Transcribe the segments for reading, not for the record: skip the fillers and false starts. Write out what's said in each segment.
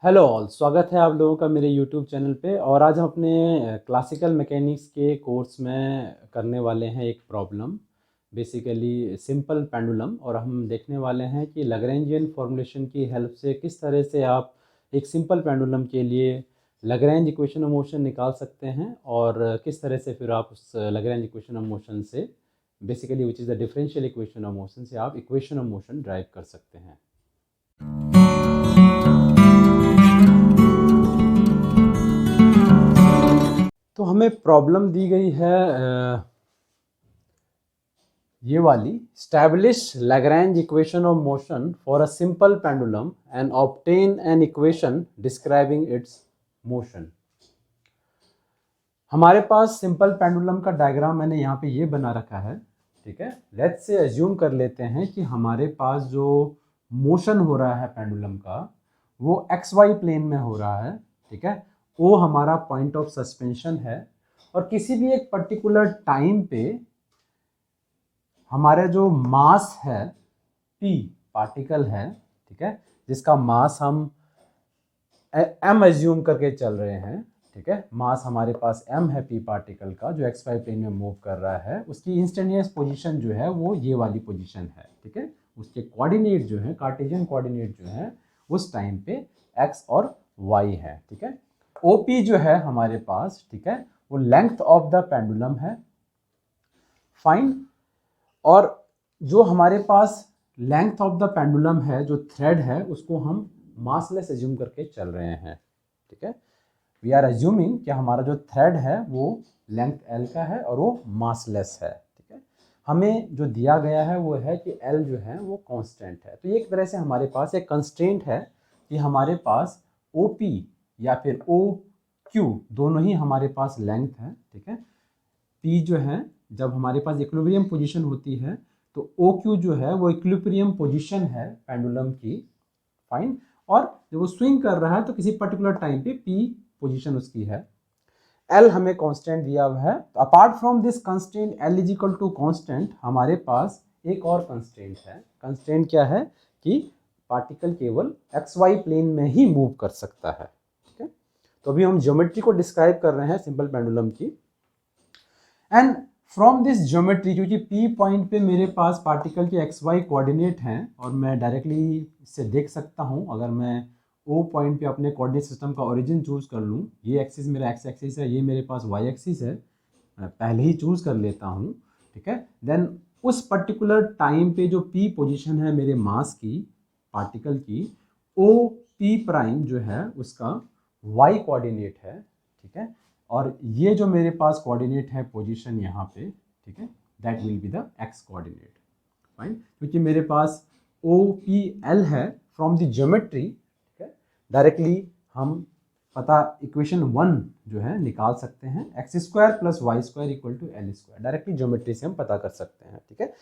Hello all, स्वागत है आप लोगों का मेरे यूट्यूब चैनल पे। और आज हम अपने क्लासिकल मैकेनिक्स के कोर्स में करने वाले हैं एक प्रॉब्लम, बेसिकली सिंपल पेंडुलम। और हम देखने वाले हैं कि लैग्रैन्जियन फॉर्मूलेशन की हेल्प से किस तरह से आप एक सिंपल पेंडुलम के लिए लैग्रैन्ज इक्वेशन ऑफ मोशन निकाल सकते हैं, और किस तरह से फिर आप उस लैग्रैन्ज इक्वेशन ऑफ मोशन से basically which is the differential equation of motion से आप इक्वेशन ऑफ मोशन ड्राइव कर सकते हैं। तो हमें प्रॉब्लम दी गई है ये वाली, establish Lagrange equation of motion for a simple pendulum and obtain an equation describing its motion. हमारे पास सिंपल पेंडुलम का डायग्राम मैंने यहाँ पे ये बना रखा है, ठीक है। लेट्स से अज्यूम कर लेते हैं कि हमारे पास जो मोशन हो रहा है पेंडुलम का वो एक्स वाई प्लेन में हो रहा है, ठीक है। वो हमारा पॉइंट ऑफ सस्पेंशन है, और किसी भी एक पर्टिकुलर टाइम पे हमारा जो मास है p पार्टिकल है, ठीक है, जिसका मास हम m एज्यूम करके चल रहे हैं, ठीक है। मास हमारे पास m है p पार्टिकल का, जो एक्स वाई प्लेन में मूव कर रहा है। उसकी इंस्टेंटेनियस पोजीशन जो है वो ये वाली पोजीशन है, ठीक है। उसके कोऑर्डिनेट जो है, कार्टेशियन कोऑर्डिनेट जो है उस टाइम पे x और y है, ठीक है। OP जो है हमारे पास, ठीक है, वो लेंथ ऑफ द पेंडुलम है, फाइन। और जो हमारे पास लेंथ ऑफ द पेंडुलम है, जो थ्रेड है, उसको हम मासलेस एज्यूम करके चल रहे हैं, ठीक है। वी आर एज्यूमिंग कि हमारा जो थ्रेड है वो लेंथ L का है और वो मासलेस है, ठीक है। हमें जो दिया गया है वो है कि L जो है वो कांस्टेंट है। तो ये एक तरह से हमारे पास एक कंस्ट्रेंट है कि हमारे पास OP या फिर OQ दोनों ही हमारे पास लेंथ है, ठीक है। P जो है, जब हमारे पास इक्विलिब्रियम पोजीशन होती है तो OQ जो है वो इक्विलिब्रियम पोजीशन है पेंडुलम की, फाइन। और जब वो स्विंग कर रहा है तो किसी पर्टिकुलर टाइम पे P पोजीशन उसकी है। L हमें कांस्टेंट दिया हुआ है। तो apart from this constant L is equal to constant, हमारे पास एक और कांस्टेंट है। कांस्टेंट क्या है कि पार्टिकल केवल XY प्लेन में ही मूव कर सकता है, ठीक है। तो अभी हम ज्योमेट्री को डिस्क्राइब कर रहे हैं सिंपल पेंडुलम की। एंड फ्रॉम दिस ज्योमेट्री, क्योंकि P पॉइंट पे मेरे पास पार्टिकल के XY कोऑर्डिनेट हैं और मैं डायरेक्टली इससे देख सकता हूँ। अगर मैं O पॉइंट पे अपने कोऑर्डिनेट सिस्टम का ओरिजिन चूज कर लूँ, ये एक्सिस मेरा एक्स एक्सिस है, ये मेरे पास वाई एक्सिस है, मैं पहले ही चूज कर लेता हूँ, ठीक है। देन उस पर्टिकुलर टाइम पे जो P पोजीशन है मेरे मास की, पार्टिकल की, OP प्राइम जो है उसका Y कोऑर्डिनेट है, ठीक है। और ये जो मेरे पास कोऑर्डिनेट है पोजीशन यहाँ पे, ठीक है, that will be the x coordinate, fine. क्योंकि मेरे पास OPL है फ्रॉम द ज्योमेट्री, ठीक है, डायरेक्टली हम पता इक्वेशन 1 जो है निकाल सकते हैं, X square plus Y square equal to L square, directly geometry से हम पता कर सकते हैं, ठीक है।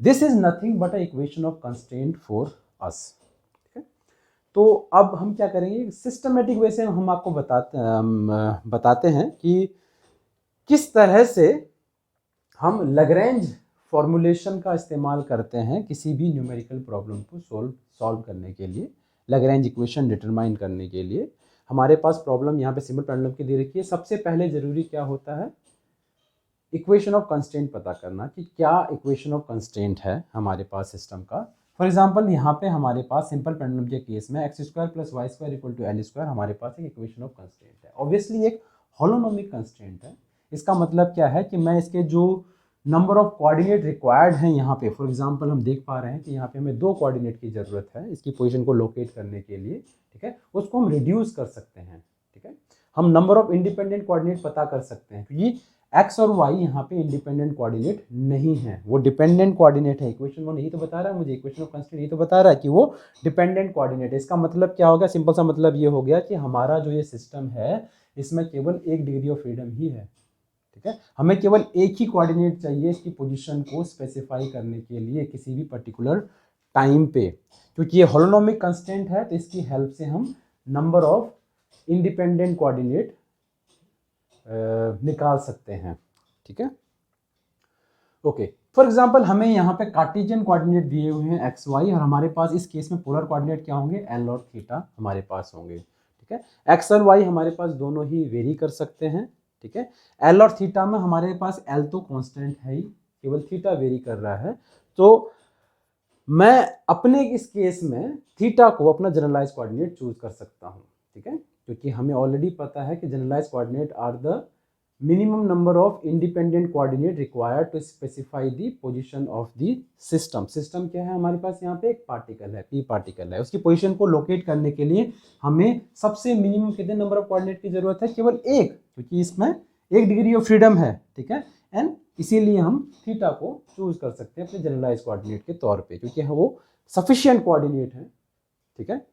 This is nothing but a equation of constraint for us. तो अब हम क्या करेंगे, सिस्टमेटिक वे से हम आपको बताते हैं कि किस तरह से हम लैग्रैन्ज फॉर्मूलेशन का इस्तेमाल करते हैं किसी भी न्यूमेरिकल प्रॉब्लम को सॉल्व करने के लिए, लैग्रैन्ज इक्वेशन डिटरमाइन करने के लिए। हमारे पास प्रॉब्लम यहाँ पे सिंपल पेंडुलम की दे रखी है। सबसे पहले जरूरी क्या होता है, इक्वेशन ऑफ कंस्ट्रेंट पता करना कि क्या इक्वेशन ऑफ कंस्ट्रेंट है हमारे पास सिस्टम का। फॉर एग्जांपल यहाँ पे हमारे पास सिंपल पेंडुलम के केस में X square plus Y square equal to L square हमारे पास एक इक्वेशन ऑफ कंस्ट्रेंट है। ऑब्वियसली एक होलोनोमिक कंस्ट्रेंट है। इसका मतलब क्या है कि मैं इसके जो नंबर ऑफ कोऑर्डिनेट रिक्वायर्ड हैं यहाँ पे, फॉर एग्जांपल हम देख पा रहे हैं कि यहाँ पे हमें 2 कोऑर्डिनेट की ज़रूरत है इसकी पोजीशन को लोकेट करने के लिए, ठीक है, उसको हम रिड्यूस कर सकते हैं, ठीक है। हम नंबर ऑफ इंडिपेंडेंट कोऑर्डिनेट पता कर सकते हैं, क्योंकि एक्स और वाई यहाँ पे इंडिपेंडेंट कोऑर्डिनेट नहीं है, वो डिपेंडेंट कोऑर्डिनेट है। इक्वेशन 1 यही तो बता रहा है मुझे, इक्वेशन ऑफ कंस्ट्रेंट यही तो बता रहा है कि वो डिपेंडेंट कोऑर्डिनेट है। इसका मतलब क्या होगा, सिंपल सा मतलब ये हो गया कि हमारा जो ये सिस्टम है इसमें केवल एक डिग्री ऑफ फ्रीडम ही है, ठीक है। हमें केवल एक ही कोऑर्डिनेट चाहिए इसकी पोजीशन को स्पेसिफाई करने के लिए किसी भी पर्टिकुलर टाइम पे। क्योंकि ये होलोनोमिक कंस्टेंट है तो इसकी हेल्प से हम नंबर ऑफ इंडिपेंडेंट कोऑर्डिनेट निकाल सकते हैं, ठीक है। ओके, फॉर एग्जाम्पल हमें यहाँ पे कार्टेशियन कोऑर्डिनेट दिए हुए हैं एक्स वाई, और हमारे पास इस केस में पोलर कोऑर्डिनेट क्या होंगे, एल और थीटा हमारे पास होंगे। ठीक है, एक्स और वाई हमारे पास दोनों ही वेरी कर सकते हैं। ठीक है, एल और थीटा में हमारे पास एल तो कांस्टेंट है ही, केवल थीटा वेरी कर रहा है। तो मैं अपने इस केस में थीटा को अपना जनरलाइज कोऑर्डिनेट चूज कर सकता हूँ। ठीक है, क्योंकि हमें ऑलरेडी पता है कि generalize coordinate are the minimum number of independent coordinate required to specify the position of the system। System क्या है हमारे पास, यहाँ पे एक पार्टिकल है, पी पार्टिकल है, उसकी पोजीशन को लोकेट करने के लिए हमें सबसे मिनिमम कितने नंबर ऑफ कोऑर्डिनेट की जरूरत है, केवल एक, क्योंकि इसमें एक डिग्री ऑफ फ्रीडम है। ठीक है, एंड इसीलिए हम थीटा को चूज कर सकते हैं अपने जनरलाइज कोऑर्डिनेट के तौर पे, क्योंकि वो सफिशिएंट कोऑर्डिनेट है। ठीक है,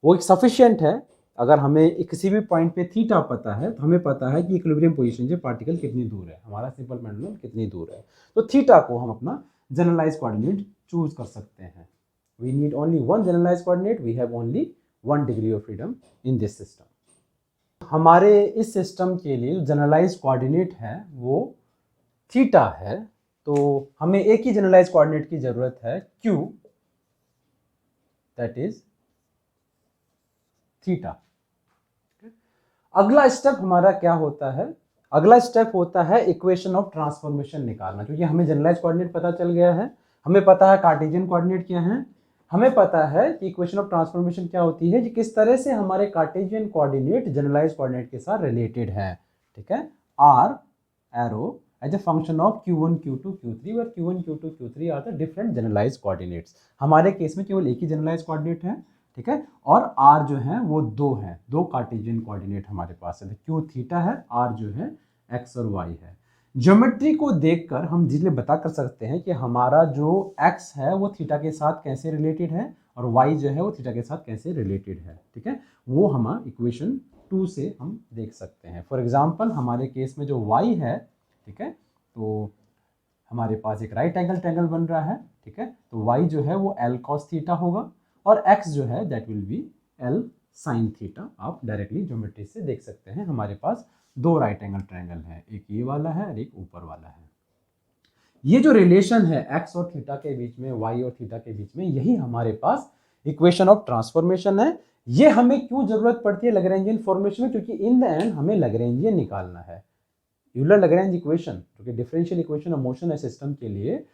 वो एक सफिशिएंट है। अगर हमें किसी भी पॉइंट पे थीटा पता है तो हमें पता है कि इक्विलिब्रियम पोजीशन से पार्टिकल कितनी दूर है, हमारा सिंपल पेंडुलम कितनी दूर है। तो थीटा को हम अपना जनरलाइज कोऑर्डिनेट चूज कर सकते हैं। We need only one generalize coordinate, we have only 1 degree of freedom in this system. हमारे इस सिस्टम के लिए जनरलाइज कोऑर्डिनेट है वो थीटा है, तो हमें एक ही जनरलाइज कोऑर्डिनेट की जरूरत है, क्यू, दैट इज थीटा। अगला स्टेप हमारा क्या होता है, अगला स्टेप होता है इक्वेशन ऑफ ट्रांसफॉर्मेशन निकालना। क्योंकि हमें जनरलाइज कोऑर्डिनेट पता चल गया है, हमें पता है कार्टेशियन कोऑर्डिनेट क्या है, हमें पता है कि इक्वेशन ऑफ ट्रांसफॉर्मेशन क्या होती है, कि किस तरह से हमारे कार्टेशियन कोऑर्डिनेट जनरलाइज कोऑर्डिनेट के साथ रिलेटेड है। ठीक है, R arrow as a function of q1 q2 q3, where q1 q2 q3 are the different generalize coordinates. हमारे केस में केवल एक ही जनरलाइज कोऑर्डिनेट है। ठीक है, और r जो है वो दो है, दो कार्टेशियन कोऑर्डिनेट हमारे पास है, q थीटा है, r जो है x और y है। ज्योमेट्री को देखकर हम जिसलिए बता कर सकते हैं कि हमारा जो x है वो थीटा के साथ कैसे रिलेटेड है और y जो है वो थीटा के साथ कैसे रिलेटेड है। ठीक है, वो हम इक्वेशन 2 से हम देख सकते हैं। फॉर एग्जांपल हमारे केस में जो y है, ठीक है, तो हमारे पास एक राइट एंगल ट्रायंगल बन रहा है। ठीक है, तो y जो है वो l cos थीटा होगा और x जो है that will be l sin theta. आप डायरेक्टली ज्योमेट्री से देख सकते हैं, हमारे पास दो राइट एंगल ट्रायंगल है, एक ये वाला है और एक ऊपर वाला है। ये जो रिलेशन है x और थीटा के बीच में, y और थीटा के बीच में, यही हमारे पास इक्वेशन ऑफ ट्रांसफॉर्मेशन है। ये हमें क्यों जरूरत पड़ती है लैग्रेंजियन फॉर्मेशन में, क्योंकि इन द एंड हमें लैग्रेंजियन निकालना है। यूलर लैग्रेंज इक्वेशन जो कि डिफरेंशियल इक्वेशन ऑफ मोशन है सिस्टम के लिए,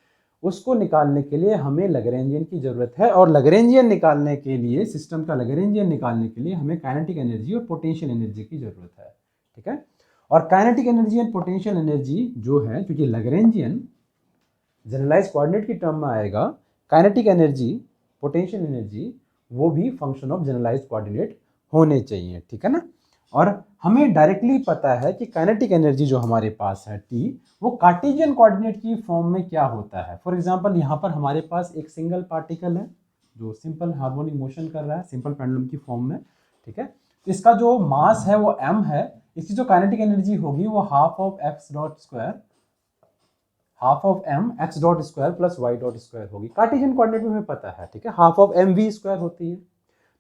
उसको निकालने के लिए हमें लैग्रेंजियन की जरूरत है। और लैग्रेंजियन निकालने के लिए, सिस्टम का लैग्रेंजियन निकालने के लिए हमें काइनेटिक एनर्जी और पोटेंशियल एनर्जी की जरूरत है। ठीक है, और kinetic energy and potential energy जो है, क्योंकि लैग्रेंजियन जनरलाइज कोऑर्डिनेट की टर्म में आएगा, काइनेटिक एनर्जी, पोटेंशियल एनर्जी वो भी फंक्शन ऑफ जनरलाइज कोऑर्डिनेट होने चाहिए। ठीक है ना, और हमें डायरेक्टली पता है कि काइनेटिक एनर्जी जो हमारे पास है T, वो कार्टेशियन कोऑर्डिनेट की फॉर्म में क्या होता है। फॉर एग्जांपल यहाँ पर हमारे पास एक सिंगल पार्टिकल है जो सिंपल हार्मोनिक मोशन कर रहा है सिंपल पेंडुलम की फॉर्म में। ठीक है, इसका जो मास है वो m है, इसकी जो काइनेटिक एनर्जी होगी वो half of x dot square, half of m x dot square plus y dot square होगी। कार्टेशियन कोऑर्डिनेट में हमें पता है, ठीक है, half of m v square होती है।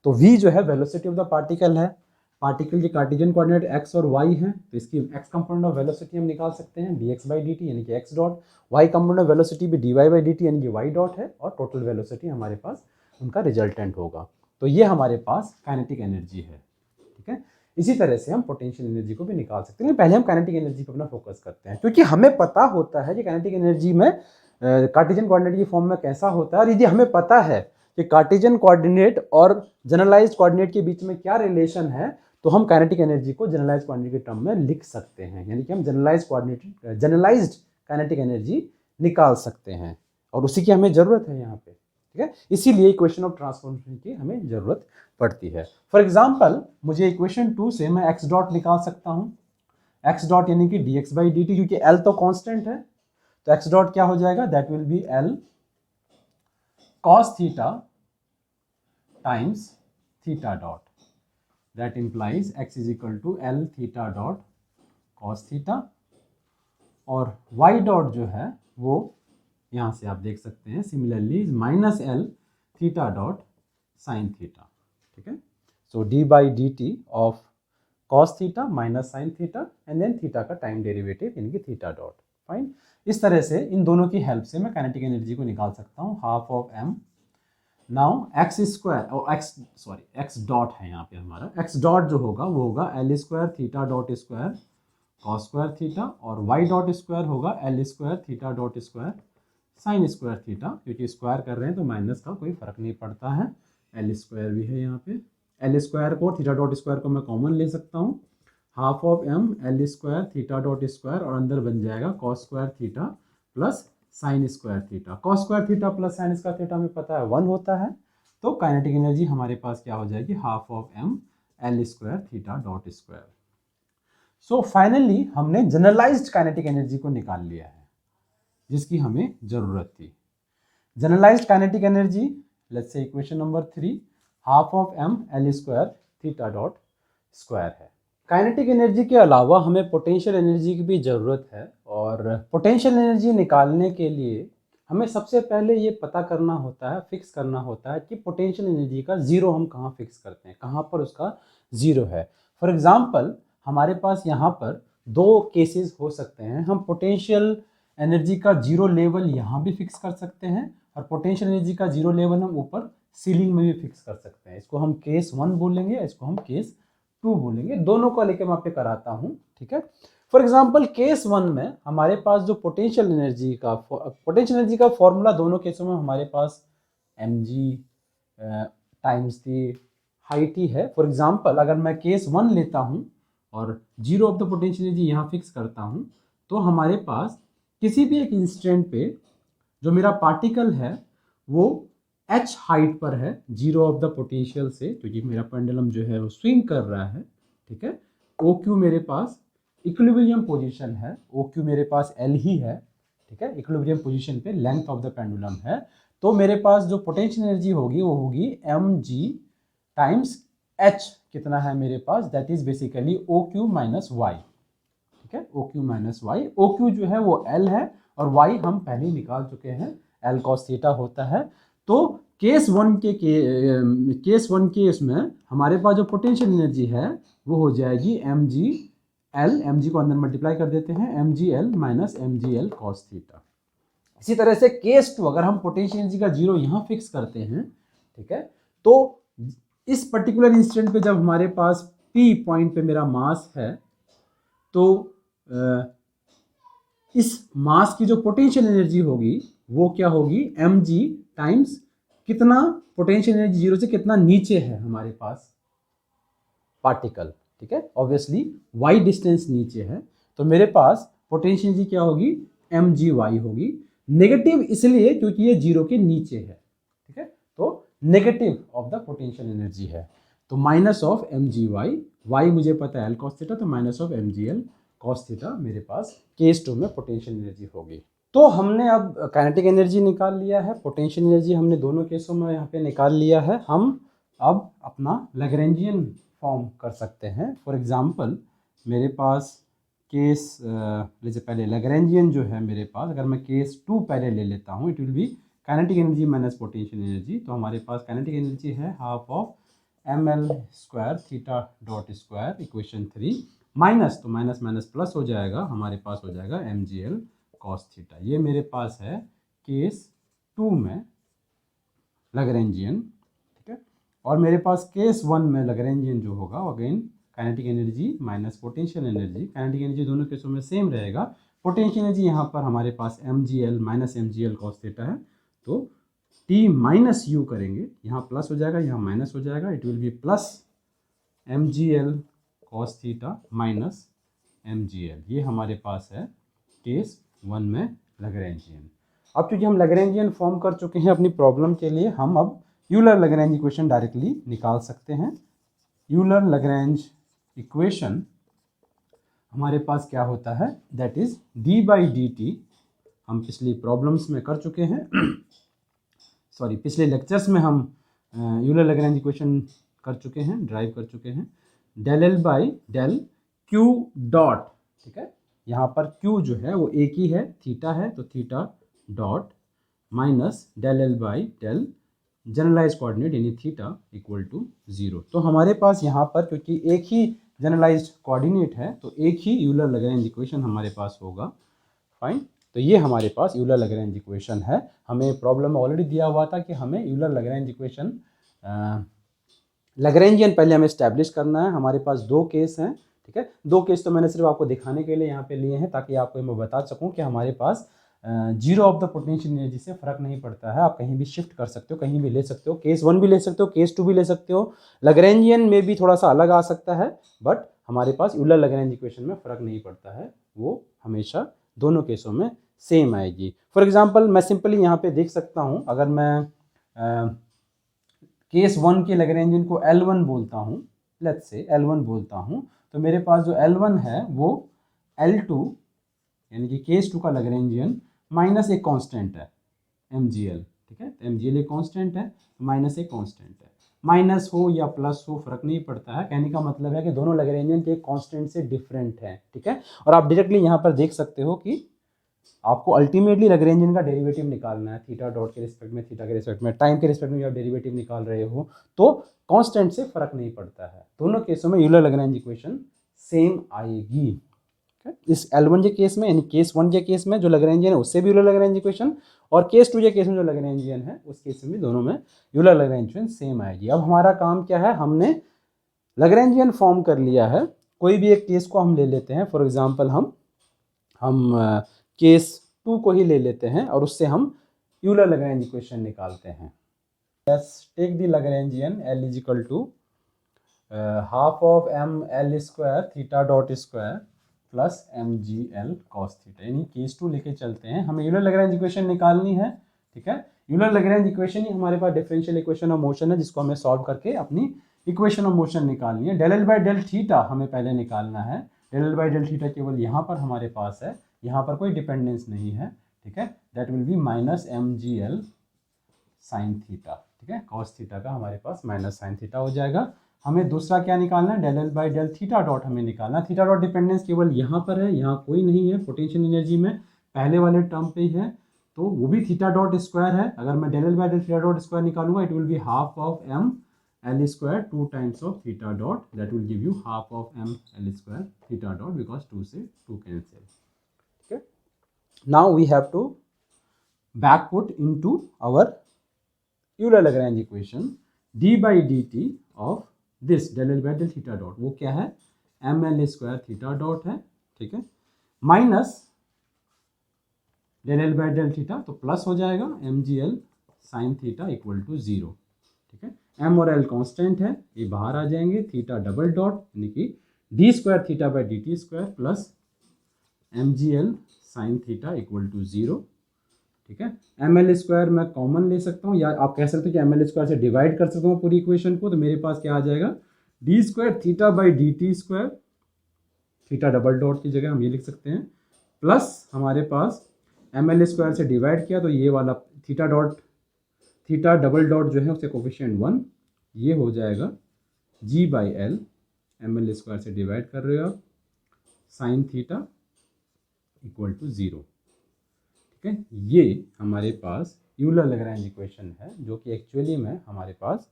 तो v जो है वेलोसिटी ऑफ द पार्टिकल है, पार्टिकल के कार्टेशियन कोऑर्डिनेट x और y है, तो इसकी x कंपोनेंट ऑफ वेलोसिटी हम निकाल सकते हैं dx बाई dt यानी कि x dot, y component of velocity भी dy बाई dt यानी कि y डॉट है, और टोटल वेलोसिटी हमारे पास उनका रिजल्टेंट होगा। तो ये हमारे पास काइनेटिक एनर्जी है। ठीक है, इसी तरह से हम पोटेंशियल एनर्जी को भी निकाल सकते हैं। पहले हम काइनेटिक एनर्जी पर अपना फोकस करते हैं, क्योंकि हमें पता होता है कि काइनेटिक एनर्जी में कार्टेशियन कोऑर्डिनेट की फॉर्म में कैसा होता है, और यदि हमें पता है कि कार्टेशियन कोऑर्डिनेट और जनरलाइज्ड कोऑर्डिनेट के बीच में क्या रिलेशन है, तो हम काइनेटिक एनर्जी को जनरलाइज्ड कोऑर्डिनेट के टर्म में लिख सकते हैं, यानी कि हम जनरलाइज्ड काइनेटिक एनर्जी निकाल सकते हैं, और उसी की हमें जरूरत है यहाँ पे। ठीक है, इसीलिए इक्वेशन ऑफ ट्रांसफॉर्मेशन की हमें जरूरत पड़ती है। फॉर एग्जाम्पल मुझे इक्वेशन 2 से मैं x डॉट निकाल सकता हूँ, x डॉट यानी कि dx बाई dt, क्योंकि l तो कांस्टेंट है, तो x डॉट क्या हो जाएगा, that will be l cos theta times theta dot, that implies x is equal to l theta dot cos theta, और y डॉट जो है वो यहाँ से आप देख सकते हैं similarly minus l theta dot sine theta. ठीक है, so d by D T of cos theta minus sine theta and then theta का टाइम डेरिवेटिव यानी कि थीटा डॉट। फाइन। इस तरह से इन दोनों की हेल्प से मैं काइनेटिक एनर्जी को निकाल सकता हूँ, half of m। Now x square और एक्स डॉट है यहाँ पे हमारा, एक्स डॉट जो होगा वो होगा L square theta dot square cos square theta, और वाई डॉट स्क्वायर होगा L square theta dot square sine square theta, क्योंकि स्क्वायर कर रहे हैं तो माइनस का कोई फर्क नहीं पड़ता है। एल स्क्वायर भी है यहाँ पे, एल स्क्वायर को थीटा डॉट स्क्वायर को मैं कॉमन ले सकता हूँ, half of m L square theta dot square, और अंदर बन जाएगा cos square theta plus sine square theta. Cos square theta plus sine square theta में पता है 1 होता है, तो काइनेटिक एनर्जी हमारे पास क्या हो जाएगी, half of m L square theta dot square. So finally हमने जनरलाइज्ड काइनेटिक एनर्जी को निकाल लिया है जिसकी हमें जरूरत थी। Generalized kinetic energy, let's say equation number 3, half of m L square theta dot square है। काइनेटिक एनर्जी के अलावा हमें पोटेंशियल एनर्जी की भी ज़रूरत है, और पोटेंशियल एनर्जी निकालने के लिए हमें सबसे पहले ये पता करना होता है, फिक्स करना होता है कि पोटेंशियल एनर्जी का ज़ीरो हम कहाँ फिक्स करते हैं, कहाँ पर उसका ज़ीरो है। फॉर एग्ज़ाम्पल हमारे पास यहाँ पर दो केसेस हो सकते हैं, हम पोटेंशियल एनर्जी का जीरो लेवल यहाँ भी फिक्स कर सकते हैं, और पोटेंशियल एनर्जी का जीरो लेवल हम ऊपर सीलिंग में भी फिक्स कर सकते हैं। इसको हम केस 1 बोलेंगे, इसको हम केस 2 बोलेंगे, दोनों को लेकर मैं आप पे कराता हूँ, ठीक है। फॉर एग्जांपल केस 1 में हमारे पास जो पोटेंशियल एनर्जी का फॉर्मूला दोनों केसों में हमारे पास mg टाइम्स दी हाइट ही है। फॉर एग्जांपल अगर मैं केस 1 लेता हूँ और zero of the potential energy यहाँ फिक्स करता हूँ, तो हमारे पास किसी भी एक इंस्टेंट पे जो मेरा पार्टिकल है वो h हाइट पर है जीरो ऑफ द पोटेंशियल से, क्योंकि मेरा पेंडुलम जो है वो स्विंग कर रहा है, ठीक है। ओ क्यू मेरे पास इक्विलिब्रियम पोजीशन है, ओ क्यू मेरे पास L ही है, ठीक है। इक्विलिब्रियम पोजीशन पे लेंथ ऑफ द पेंडुलम है, तो मेरे पास जो पोटेंशियल एनर्जी होगी वो होगी mg टाइम्स h, कितना है मेरे पास, that is basically O Q minus Y, ठीक है। O Q minus Y, O Q जो है वो L है और y हम पहले ही निकाल चुके हैं, L cos थीटा होता है। तो केस 1 के इसमें हमारे पास जो पोटेंशियल एनर्जी है वो हो जाएगी mg को अंदर मल्टीप्लाई कर देते हैं, mgl minus mgl cos theta. इसी तरह से केस 2 अगर हम पोटेंशियल एनर्जी का जीरो यहाँ फिक्स करते हैं, ठीक है, तो इस पर्टिकुलर इंस्टेंट पे जब हमारे पास P पॉइंट पे मेरा मास है, तो इस मास की जो पोटेंशियल एनर्जी होगी वो क्या होगी, mg टाइम्स कितना पोटेंशियल एनर्जी जीरो से कितना नीचे है हमारे पास पार्टिकल, ठीक है। ऑब्वियसली y डिस्टेंस नीचे है, तो मेरे पास पोटेंशियल एनर्जी क्या होगी, mgy होगी। नेगेटिव इसलिए क्योंकि ये जीरो के नीचे है, ठीक है, तो negative of the potential energy है, तो माइनस ऑफ mgy, y मुझे पता है L cos थीटा, तो minus of mgl cos theta मेरे पास केस 2 में पोटेंशियल एनर्जी होगी। तो हमने अब काइनेटिक एनर्जी निकाल लिया है, पोटेंशियल एनर्जी हमने दोनों केसों में यहाँ पे निकाल लिया है। हम अब अपना लैग्रेंजियन फॉर्म कर सकते हैं। फॉर एग्जांपल मेरे पास केस जैसे पहले लैग्रेंजियन जो है मेरे पास, अगर मैं केस 2 पहले ले लेता हूँ, it will B kinetic energy minus potential energy. तो हमारे पास काइनेटिक एनर्जी है half of ml square theta dot square, equation 3, minus तो माइनस माइनस प्लस हो जाएगा, हमारे पास हो जाएगा mgl cos थीटा। ये मेरे पास है केस 2 में लैग्रेंजियन, ठीक है। और मेरे पास केस 1 में लैग्रेंजियन जो होगा again kinetic energy minus potential energy. Kinetic energy दोनों केसों में सेम रहेगा। पोटेंशियल एनर्जी यहाँ पर हमारे पास mgl minus mgl cos theta है, तो t माइनस u करेंगे, यहाँ प्लस हो जाएगा, यहाँ माइनस हो जाएगा, it will B plus mgl cos theta minus mgl। ये हमारे पास है केस 1 में लैग्रेंजियन। अब क्योंकि हम लैग्रेंजियन फॉर्म कर चुके हैं अपनी प्रॉब्लम के लिए, हम अब यूलर लैग्रेंज इक्वेशन डायरेक्टली निकाल सकते हैं। यूलर लैग्रेंज इक्वेशन हमारे पास क्या होता है, दैट इज d/dt। हम पिछली प्रॉब्लम्स में कर चुके हैं सॉरी पिछले लेक्चर्स में हम यूलर लैग्रेंज इक्वेशन कर चुके हैं, ड्राइव कर चुके हैं। Del L by del Q dot, ठीक है, यहाँ पर क्यू जो है वो एक ही है, थीटा है, तो theta dot minus del L by del generalize coordinate यानी थीटा इक्वल टू 0। तो हमारे पास यहाँ पर क्योंकि एक ही जनरलाइज्ड कोऑर्डिनेट है, तो एक ही यूलर लैग्रेंज इक्वेशन हमारे पास होगा फाइन। तो ये हमारे पास यूलर लैग्रेंज इक्वेशन है। हमें प्रॉब्लम में ऑलरेडी दिया हुआ था कि हमें यूलर लैग्रेंज इक्वेशन लैग्रेंजियन पहले हमें स्टैब्लिश करना है। हमारे पास दो केस हैं, ठीक है। दो केस तो मैंने सिर्फ आपको दिखाने के लिए यहाँ पे लिए हैं ताकि आपको मैं बता सकूँ कि हमारे पास zero of the potential energy से फ़र्क नहीं पड़ता है। आप कहीं भी शिफ्ट कर सकते हो, कहीं भी ले सकते हो, केस 1 भी ले सकते हो, केस 2 भी ले सकते हो। लैग्रेंजियन में भी थोड़ा सा अलग आ सकता है, बट हमारे पास यूलर लैग्रेंज इक्वेशन में फ़र्क नहीं पड़ता है, वो हमेशा दोनों केसों में सेम आएगी। फॉर एग्जाम्पल मैं सिंपली यहाँ पे देख सकता हूँ, अगर मैं केस 1 के लैग्रेंजियन को L1 बोलता हूँ, लेट्स से L1 बोलता हूँ, तो मेरे पास जो L1 है वो L2 यानी कि केस 2 का लैग्रेंजियन माइनस एक कांस्टेंट है mgl, ठीक है। तो mgl एक कांस्टेंट है, माइनस एक कांस्टेंट है। माइनस हो या प्लस हो फर्क नहीं पड़ता है, कहने का मतलब है कि दोनों लैग्रेंजियन के कांस्टेंट से डिफरेंट है, ठीक है। और आप डायरेक्टली यहाँ पर देख सकते हो कि आपको अल्टीमेटली लैग्रेंजियन का डेरिवेटिव निकालना है, थीटा डॉट के रिस्पेक्ट में, थीटा के रिस्पेक्ट में, टाइम के रिस्पेक्ट में आप डेरिवेटिव निकाल रहे हो तो कांस्टेंट से फर्क नहीं पड़ता है। दोनों केसों में यूलर लैग्रेंज इक्वेशन सेम आएगी। इस L1 के केस में, यानी केस 1 के केस में जो लैग्रेंजियन है उससे भी यूलर लैग्रेंज इक्वेशन, और केस 2 के केस में जो लैग्रेंजियन है उस केस में भी दोनों में यूलर लैग्रेंज इक्वेशन सेम आएगी। अब हमारा काम क्या है, हमने लैग्रेंजियन फॉर्म कर लिया है। कोई भी एक केस को हम ले लेते हैं, फॉर एग्जाम्पल हम केस 2 को ही ले लेते हैं और उससे हम यूलर लैग्रेंज इक्वेशन निकालते हैं। Let's take the Lagrangian L is equal to half of M L square theta dot square plus mgl cos theta, यानी केस 2 लेके चलते हैं। हमें यूलर लैग्रेंज इक्वेशन निकालनी है, ठीक है। यूलर लैग्रेंज इक्वेशन ही हमारे पास डिफरेंशियल इक्वेशन ऑफ मोशन है, जिसको हमें सॉल्व करके अपनी इक्वेशन ऑफ मोशन निकालनी है। Del L by del theta हमें पहले निकालना है। Del L by del theta केवल यहाँ पर हमारे पास है, यहाँ पर कोई डिपेंडेंस नहीं है, ठीक है। That will B minus mgl sign theta, ठीक है। कॉस थीटा का हमारे पास माइनस साइन थीटा हो जाएगा। हमें दूसरा क्या निकालना है, del L by del theta dot हमें निकालना है। थीटा डॉट डिपेंडेंस केवल यहाँ पर है, यहाँ कोई नहीं है पोटेंशियल एनर्जी में, पहले वाले टर्म पे ही है, तो वो भी थीटा डॉट स्क्वायर है। अगर मैं del L by del theta dot square निकालूंगा, it will be half of M L square 2 times of theta dot, that will give you half of M L square theta dot, because 2 से 2 cancel, ठीक है। Now we have to back put into our Euler Lagrange equation d by dt of this del L by del theta dot, वो क्या है, M L square theta dot है, ठीक है, minus del L by del theta, तो plus हो जाएगा M G L sine theta equal to 0, ठीक है। एम और एल कांस्टेंट है, ये बाहर आ जाएंगे, थीटा डबल डॉट यानी कि D square theta by D T square plus M G L sine theta equal to 0, ठीक है। एम एल स्क्वायर मैं कॉमन ले सकता हूँ, या आप कह सकते हो कि एम एल स्क्वायर से डिवाइड कर सकता हूँ पूरी इक्वेशन को, तो मेरे पास क्या आ जाएगा, D square theta by D T square, theta double dot की जगह हम ये लिख सकते हैं, प्लस हमारे पास एम एल स्क्वायर से डिवाइड किया तो ये वाला theta dot, theta double dot जो है उसके कोफिशिएंट 1, ये हो जाएगा G by L, M L square से डिवाइड कर रहे हो आप, साइन थीटा इक्वल टू 0, ठीक है। ये हमारे पास यूलर लैग्रेंज इक्वेशन है, जो कि एक्चुअली में हमारे पास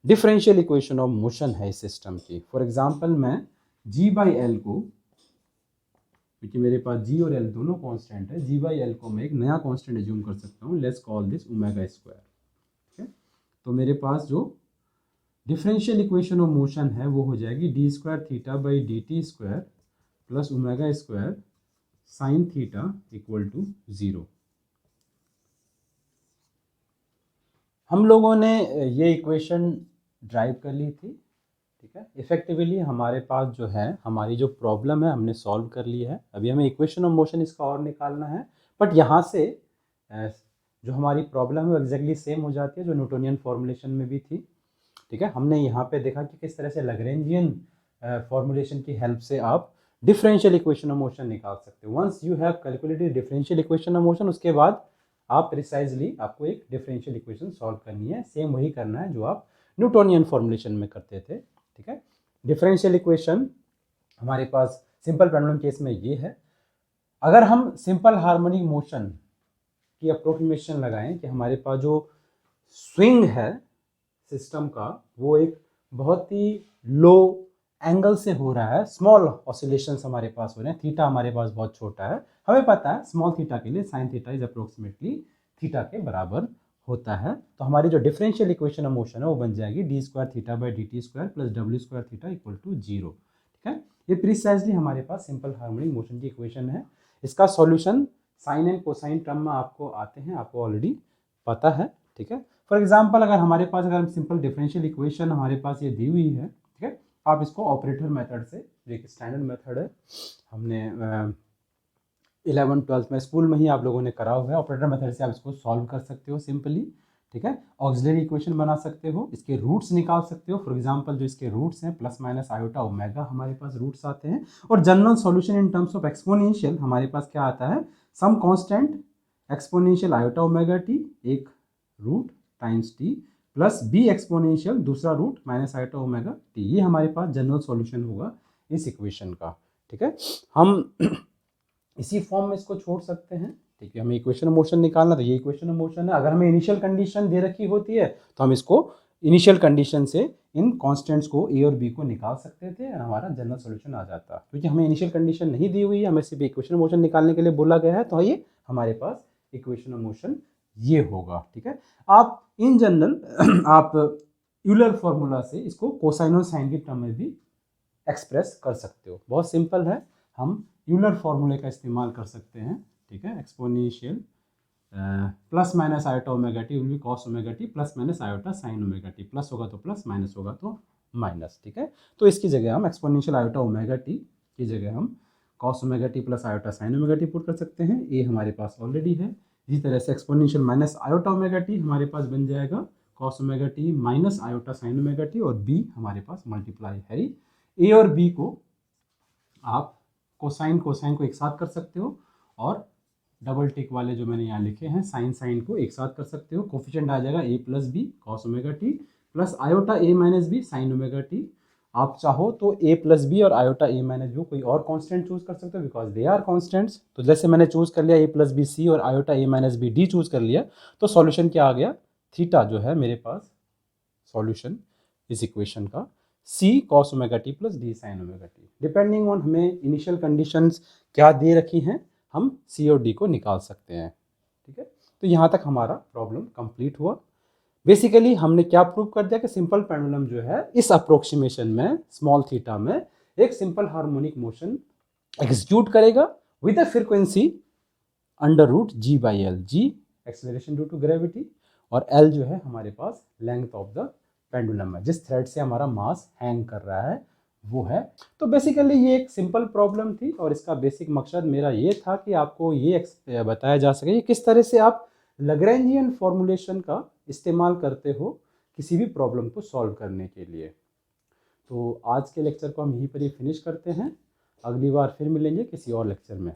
डिफरेंशियल इक्वेशन ऑफ मोशन है इस सिस्टम की। फॉर एग्जांपल मैं जी बाई एल को, क्योंकि मेरे पास जी और एल दोनों कांस्टेंट है, जी बाई एल को मैं एक नया कांस्टेंट एज्यूम कर सकता हूँ, let's call this omega square, ठीक है। तो मेरे पास जो डिफरेंशियल इक्वेशन ऑफ मोशन है वो हो जाएगी D square theta by D T square plus omega square sine theta equal to 0। हम लोगों ने ये इक्वेशन ड्राइव कर ली थी, ठीक है। इफेक्टिवली हमारे पास जो है, हमारी जो प्रॉब्लम है हमने सॉल्व कर ली है। अभी हमें इक्वेशन ऑफ मोशन इसका और निकालना है, बट यहाँ से जो हमारी प्रॉब्लम है वो एग्जैक्टली सेम हो जाती है जो न्यूटोनियन फॉर्मुलेशन में भी थी, ठीक है। हमने यहाँ पे देखा कि किस तरह से लैग्रेंजियन फॉर्मुलेशन की हेल्प से आप डिफरेंशियल इक्वेशन ऑफ मोशन निकाल सकते हो। Once you have calculated differential equation of motion, उसके बाद आप प्रिसाइजली आपको एक डिफरेंशियल इक्वेशन सॉल्व करनी है, सेम वही करना है जो आप न्यूटोनियन फॉर्मुलेशन में करते थे, ठीक है। डिफरेंशियल इक्वेशन हमारे पास सिंपल पेंडुलम केस में ये है। अगर हम सिंपल हार्मोनिक मोशन की अप्रोक्सीमेशन लगाएं कि हमारे पास जो स्विंग है सिस्टम का वो एक बहुत ही लो एंगल से हो रहा है, स्मॉल ऑसिलेशंस हमारे पास हो रहे हैं, थीटा हमारे पास बहुत छोटा है, हमें पता है स्मॉल थीटा के लिए sine theta is approximately theta के बराबर होता है। तो हमारी जो डिफरेंशियल इक्वेशन ऑफ मोशन है वो बन जाएगी D square theta by D T square plus W square theta equal to 0। ठीक है, ये प्रिसाइजली हमारे पास सिंपल हार्मोनिक मोशन की इक्वेशन है। इसका solution sine and cosine term में आपको आते हैं, आपको ऑलरेडी पता है। ठीक है, फॉर एग्जाम्पल अगर हमारे पास अगर सिंपल डिफरेंशियल इक्वेशन हमारे पास ये दी हुई है, ठीक है, आप इसको ऑपरेटर मेथड से, जो एक स्टैंडर्ड मेथड है, हमने 11th-12th में स्कूल में ही आप लोगों ने करा हुआ है, ऑपरेटर मेथड से आप इसको सॉल्व कर सकते हो सिंपली। ठीक है, ऑक्सिलरी इक्वेशन बना सकते हो, इसके रूट्स निकाल सकते हो। फॉर एग्जांपल जो इसके रूट्स हैं प्लस माइनस आयोटा ओमेगा हमारे पास रूट्स आते हैं। और general solution in terms of exponential हमारे पास क्या आता है, some constant exponential iota omega T एक root times T plus B exponential दूसरा root minus iota omega T. ये हमारे पास जनरल सॉल्यूशन होगा इस इक्वेशन का। ठीक है, हम इसी फॉर्म में इसको छोड़ सकते हैं। ठीक है, हमें इक्वेशन ऑफ मोशन निकालना, तो ये इक्वेशन ऑफ मोशन है। अगर हमें इनिशियल कंडीशन दे रखी होती है तो हम इसको इनिशियल कंडीशन से इन कांस्टेंट्स को ए और बी को निकाल सकते थे और हमारा जनरल सॉल्यूशन आ जाता। क्योंकि हमें इनिशियल कंडीशन नहीं दी हुई है, हमें सिर्फ इक्वेशन ऑफ मोशन निकालने के लिए बोला गया है, तो ये हमारे पास इक्वेशन ऑफ मोशन ये होगा। ठीक है, आप इन जनरल आप यूलर फॉर्मूला से इसको कोसाइन और साइन के टर्म में भी एक्सप्रेस कर सकते हो। बहुत सिंपल है, हम यूलर फॉर्मूले का इस्तेमाल कर सकते हैं। ठीक है, exponential plus minus iota omega T will be cos omega T plus minus iota sine omega T. Plus होगा तो प्लस, माइनस होगा तो माइनस। ठीक है, तो इसकी जगह हम एक्सपोनेंशियल आयोटा ओमेगा टी की जगह हम cos omega T plus iota sine omega T put कर सकते हैं। ए हमारे पास ऑलरेडी है। इसी तरह से exponential minus iota omega T हमारे पास बन जाएगा cos omega T minus iota sine omega T, और बी हमारे पास मल्टीप्लाई है ही। ए और बी को आप कोसाइन कोसाइन को एक साथ कर सकते हो, और डबल टिक वाले जो मैंने यहाँ लिखे हैं साइन साइन को एक साथ कर सकते हो। कोफिशिएंट आ जाएगा A plus B cos omega T plus iota A minus B sine omega T. आप चाहो तो ए प्लस बी और आयोटा ए माइनस बी कोई और कांस्टेंट चूज कर सकते हो, बिकॉज दे आर कांस्टेंट्स। तो जैसे मैंने चूज कर लिया ए प्लस बी सी और iota A minus B D choose कर लिया, तो सॉल्यूशन क्या आ गया, थीटा जो है मेरे पास सॉल्यूशन इस इक्वेशन का C cos omega T plus D sine omega T. Depending on हमें इनिशियल कंडीशंस क्या दे रखी हैं, हम सी और डी को निकाल सकते हैं। ठीक है, तो यहाँ तक हमारा प्रॉब्लम कंप्लीट हुआ। बेसिकली हमने क्या प्रूव कर दिया कि सिंपल पेंडुलम जो है इस अप्रोक्सीमेशन में स्मॉल थीटा में एक सिंपल हार्मोनिक मोशन एग्जीक्यूट करेगा with a frequency under root G by L. G acceleration due to gravity, और एल जो है हमारे पास लेंथ ऑफ द पेंडुलम है, जिस थ्रेड से हमारा मास हैंग कर रहा है वो है। तो बेसिकली ये एक सिंपल प्रॉब्लम थी, और इसका बेसिक मकसद मेरा ये था कि आपको ये बताया जा सके कि किस तरह से आप लैग्रेंजियन फॉर्मूलेशन का इस्तेमाल करते हो किसी भी प्रॉब्लम को सॉल्व करने के लिए। तो आज के लेक्चर को हम यहीं पर ही फिनिश करते हैं, अगली बार फिर मिलेंगे किसी और लेक्चर में।